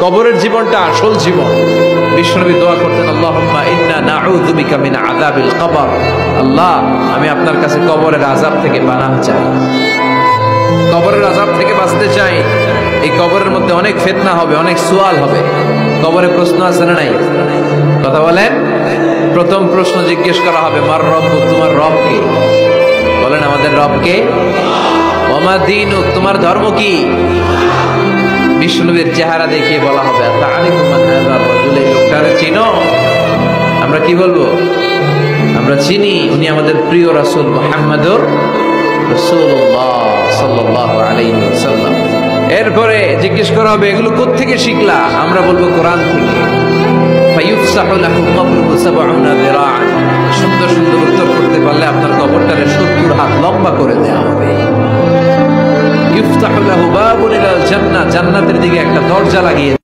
কবরের জীবনটা আসল জীবন। বিশ্বনবী দোয়া করতেন, আল্লাহুম্মা ইন্না নাউযু বিকা মিন আযাবিল কবর। আল্লাহ, আমি আপনার কাছে কবরের আযাব থেকে পানাহ চাই, কবরের আযাব থেকে বাঁচতে চাই। এই কবরের মধ্যে অনেক ফিতনা হবে, অনেক সুয়াল হবে। কবরে প্রশ্ন আছে না নাই? কথা বলেন। প্রথম প্রশ্ন জিজ্ঞেস করা হবে, মার রব্বুক, তোমার রব কে? বলেন, আমাদের রব কে? ওমা দীনুক, তোমার ধর্ম কি? বিষ্ণুবীর চেহারা দেখিয়ে বলা হবে, তাআরিফু মান হাযা রাজুল, এই লোকটারে চিনো? আমরা কি বলবো? আমরা চিনি, উনি আমাদের প্রিয় রাসূল মুহাম্মদুর রাসূলুল্লাহ সাল্লাল্লাহু আলাইহি ওয়াসাল্লাম। এরপরে জিজ্ঞেস করা হবে, এগুলো কোত্থেকে শিখলা? আমরা বলবো কোরআন থেকে। ফায়ুফসাহু লাহু কবরুহু ৭০ যিরাআন। সুন্দর সুন্দর উত্তর করতে পারলে আপনার কবরটারে ৭০ হাত লম্বা করে দেওয়া হবে। ইফতাহু লাহু বাবুন ইলাল জান্নাহ, জান্নাতের দিকে একটা দরজা লাগিয়ে